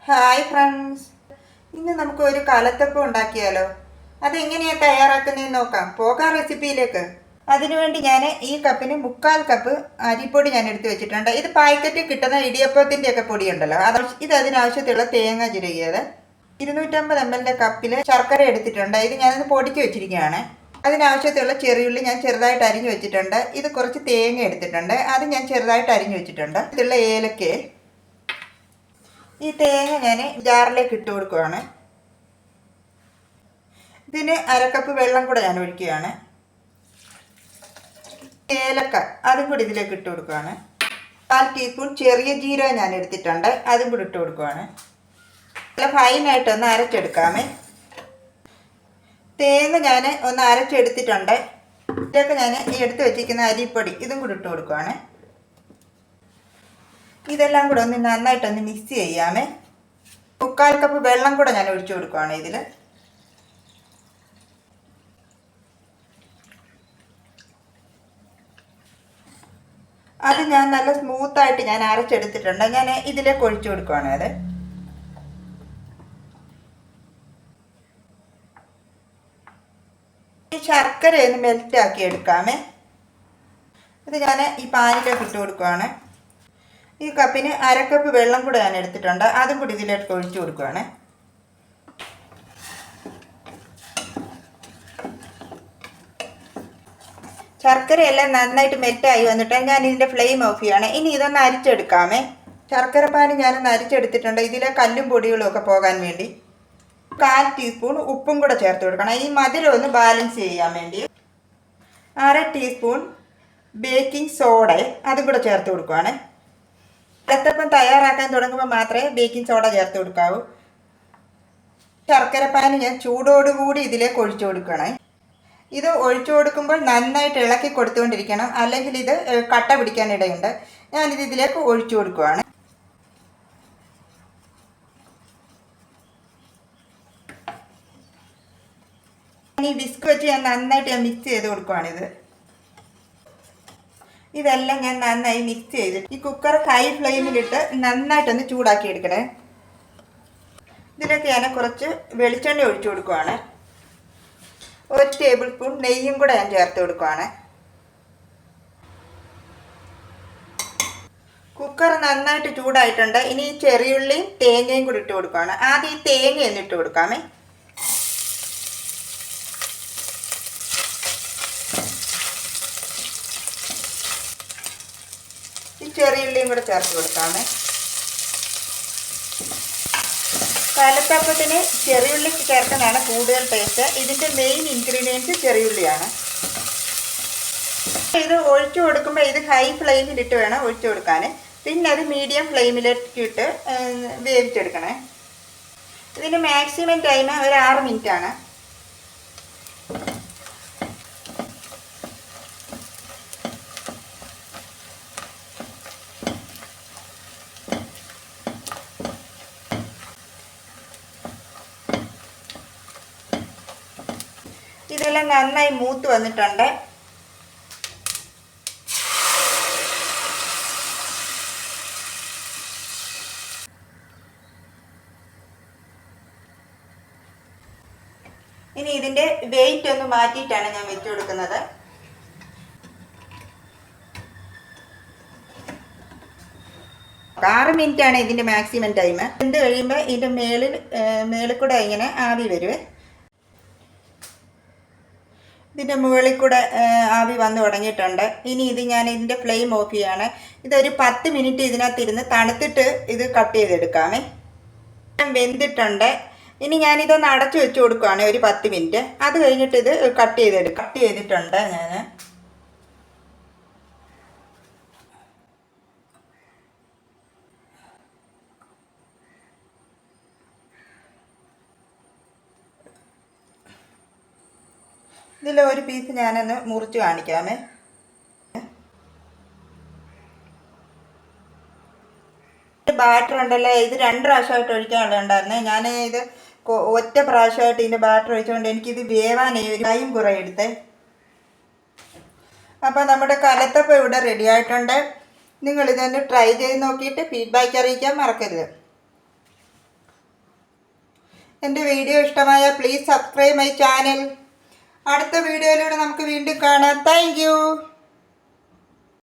Hi friends, ഇന്ന് നമുക്ക് ഒരു കലത്തപ്പം ഉണ്ടാക്കിയാലോ? അതെങ്ങനെയാണ് തയ്യാറാക്കുന്നതെന്ന് നോക്കാം. പോകാം റെസിപ്പിയിലേക്ക്. അതിനുവേണ്ടി ഞാൻ ഈ കപ്പിന് 3/4 കപ്പ് അരിപ്പൊടി ഞാൻ എടുത്ത് വെച്ചിട്ടുണ്ട്. ഇത് പാക്കറ്റിൽ കിട്ടുന്ന ഇടിയപ്പത്തിൻ്റെ ഒക്കെ പൊടിയുണ്ടല്ലോ, ഇത് അതിനാവശ്യത്തിലുള്ള തേങ്ങ ചിരകിയത്. 250 ml കപ്പിൽ ശർക്കര എടുത്തിട്ടുണ്ട്. ഇത് ഞാനത് പൊടിച്ച് വെച്ചിരിക്കുകയാണ്. അതിനാവശ്യത്തിലുള്ള ചെറിയുള്ളി ഞാൻ ചെറുതായിട്ട് അരിഞ്ഞു വെച്ചിട്ടുണ്ട്. ഇത് കുറച്ച് തേങ്ങ എടുത്തിട്ടുണ്ട്, അത് ഞാൻ ചെറുതായിട്ട് അരിഞ്ഞു വെച്ചിട്ടുണ്ട്. ഇതിലുള്ള ഏലക്ക. ഈ തേങ്ങ ഞാൻ ജാറിലേക്ക് ഇട്ട് കൊടുക്കുകയാണ്. ഇതിന് 1/2 കപ്പ് വെള്ളം കൂടെ ഞാൻ ഒഴിക്കുകയാണ്. ഏലക്ക അതും കൂടി ഇതിലേക്ക് ഇട്ട് കൊടുക്കുകയാണ്. 1/4 ടീസ്പൂൺ ചെറിയ ജീരകം ഞാൻ എടുത്തിട്ടുണ്ട്, അതും കൂടി ഇട്ട് കൊടുക്കുകയാണ്. നല്ല ഫൈനായിട്ടൊന്ന് അരച്ചെടുക്കാമേ. തേങ്ങ ഞാൻ ഒന്ന് അരച്ചെടുത്തിട്ടുണ്ട്. ഇതിലേക്ക് ഞാൻ ഈ എടുത്ത് വെച്ചിരിക്കുന്ന അരിപ്പൊടി ഇതും കൂടി ഇട്ട് കൊടുക്കുകയാണ്. ഇതെല്ലാം കൂടെ ഒന്ന് നന്നായിട്ടൊന്ന് മിക്സ് ചെയ്യാമേ. 3/4 കപ്പ് വെള്ളം കൂടെ ഞാൻ ഒഴിച്ചു കൊടുക്കുകയാണ് ഇതിൽ. അത് ഞാൻ നല്ല സ്മൂത്തായിട്ട് ഞാൻ അരച്ചെടുത്തിട്ടുണ്ട്. ഞാൻ ഇതിലേക്ക് ഒഴിച്ചു കൊടുക്കുകയാണ്. അത് ഈ ശർക്കര ഒന്ന് മെൽറ്റാക്കി എടുക്കാമേ. ഇത് ഞാൻ ഈ പാനിലേക്ക് ഇട്ട് കൊടുക്കുകയാണ്. ഈ കപ്പിന് 1/2 കപ്പ് വെള്ളം കൂടെ ഞാൻ എടുത്തിട്ടുണ്ട്, അതും കൂടി ഇതിലേക്ക് ഒഴിച്ചു കൊടുക്കുകയാണ്. ശർക്കരയെല്ലാം നന്നായിട്ട് മെൽറ്റായി വന്നിട്ട് ഞാൻ ഇതിൻ്റെ ഫ്ലെയിം ഓഫ് ചെയ്യാണ്. ഇനി ഇതൊന്ന് അരിച്ചെടുക്കാമേ. ശർക്കര പാനി ഞാനൊന്ന് അരിച്ചെടുത്തിട്ടുണ്ട്, ഇതിലെ കല്ലും പൊടികളും ഒക്കെ പോകാൻ വേണ്ടി. 1/4 ടീസ്പൂൺ ഉപ്പും കൂടെ ചേർത്ത് കൊടുക്കണം, ഈ മധുരം ഒന്ന് ബാലൻസ് ചെയ്യാൻ വേണ്ടി. 1/2 ടീസ്പൂൺ ബേക്കിംഗ് സോഡ അതും കൂടെ ചേർത്ത് കൊടുക്കുകയാണ്. കലത്തപ്പം തയ്യാറാക്കാൻ തുടങ്ങുമ്പോൾ മാത്രമേ ബേക്കിംഗ് സോഡ ചേർത്ത് കൊടുക്കാവൂ. ശർക്കരപ്പാനി ഞാൻ ചൂടോടുകൂടി ഇതിലേക്ക് ഒഴിച്ചു കൊടുക്കണേ. ഇത് ഒഴിച്ചു കൊടുക്കുമ്പോൾ നന്നായിട്ട് ഇളക്കി കൊടുത്തുകൊണ്ടിരിക്കണം, അല്ലെങ്കിൽ ഇത് കട്ട പിടിക്കാനിടയുണ്ട്. ഞാനിത് ഇതിലേക്ക് ഒഴിച്ചു കൊടുക്കുകയാണ്. ഈ വിസ്ക് വെച്ച് ഞാൻ നന്നായിട്ട് മിക്സ് ചെയ്ത് കൊടുക്കുകയാണിത്. ഇതെല്ലാം ഞാൻ നന്നായി മിക്സ് ചെയ്തിട്ട് ഈ കുക്കർ ഹൈ ഫ്ലെയിമിലിട്ട് നന്നായിട്ടൊന്ന് ചൂടാക്കി എടുക്കണേ. ഇതിലേക്ക് ഞാൻ കുറച്ച് വെളിച്ചെണ്ണ ഒഴിച്ചു കൊടുക്കുകയാണ്. 1 ടേബിൾ സ്പൂൺ നെയ്യും കൂടെ ഞാൻ ചേർത്ത് കൊടുക്കുകയാണ്. കുക്കർ നന്നായിട്ട് ചൂടായിട്ടുണ്ട്. ഇനി ഈ ചെറിയുള്ളിയും തേങ്ങയും കൂടി ഇട്ട് കൊടുക്കുകയാണ്. ആദ്യം ഈ തേങ്ങ ഒന്ന് ഇട്ട് കൊടുക്കാമേ. ഈ ചെറിയുള്ളിയും കൂടെ ചേർത്ത് കൊടുക്കാമേ. കലത്തപ്പത്തിന് ചെറിയുള്ളി ചേർക്കുന്നതാണ് കൂടുതൽ ടേസ്റ്റ്. ഇതിൻ്റെ മെയിൻ ഇൻഗ്രീഡിയൻറ്റ് ചെറിയുള്ളിയാണ്. ഇത് ഒഴിച്ചു കൊടുക്കുമ്പോൾ ഇത് ഹൈ ഫ്ലെയിമിലിട്ട് വേണം ഒഴിച്ചു കൊടുക്കാൻ. പിന്നെ അത് മീഡിയം ഫ്ലെയിമിലേക്ക് ഇട്ട് വേവിച്ചെടുക്കണേ. ഇതിന് മാക്സിമം ടൈം ഒരു 6 മിനിറ്റാണ്. ഇതെല്ലാം നന്നായി മൂത്ത് വന്നിട്ടുണ്ട്. ഇനി ഇതിൻ്റെ വെയിറ്റ് ഒന്ന് മാറ്റിയിട്ടാണ് ഞാൻ വെച്ചു കൊടുക്കുന്നത്. ആറ് മിനിറ്റാണ് ഇതിൻ്റെ മാക്സിമം ടൈം. എന്ത് കഴിയുമ്പോൾ ഇതിൻ്റെ മേളിൽ കൂടെ ഇങ്ങനെ ആവി വരുവേ. ഇതിൻ്റെ മുകളിൽ കൂടെ ആവി വന്ന് തുടങ്ങിയിട്ടുണ്ട്. ഇനി ഇത് ഞാൻ ഇതിൻ്റെ ഫ്ലെയിം ഓഫ് ചെയ്യാണ്. ഇതൊരു 10 മിനിറ്റ് ഇതിനകത്തിരുന്ന് തണുത്തിട്ട് ഇത് കട്ട് ചെയ്തെടുക്കാമേ. വെന്തിട്ടുണ്ട്. ഇനി ഞാനിതൊന്ന് അടച്ചു വെച്ച് കൊടുക്കുകയാണ് ഒരു 10 മിനിറ്റ്. അത് കഴിഞ്ഞിട്ട് ഇത് കട്ട് ചെയ്തിട്ടുണ്ട് ഞാൻ. ഇതിൽ ഒരു പീസ് ഞാനൊന്ന് മുറിച്ച് കാണിക്കാമേ. ബാറ്റർ ഉണ്ടല്ലോ, ഇത് 2 പ്രാവശ്യമായിട്ട് ഒഴിക്കാനുള്ളതുണ്ടായിരുന്നേ. ഞാൻ ഇത് ഒറ്റ പ്രാവശ്യമായിട്ട് ഇതിൻ്റെ ബാറ്റർ ഒഴിച്ചുകൊണ്ട് എനിക്കിത് വേവാനേ ഒരു ടൈം കുറേ എടുത്തേ. അപ്പോൾ നമ്മുടെ കലത്തപ്പം ഇവിടെ റെഡി ആയിട്ടുണ്ട്. നിങ്ങളിതൊന്ന് ട്രൈ ചെയ്ത് നോക്കിയിട്ട് ഫീഡ്ബാക്ക് അറിയിക്കാൻ മറക്കരുത്. എൻ്റെ വീഡിയോ ഇഷ്ടമായാൽ പ്ലീസ് സബ്സ്ക്രൈബ് മൈ ചാനൽ. അടുത്ത വീഡിയോയിലൂടെ നമുക്ക് വീണ്ടും കാണാം. താങ്ക്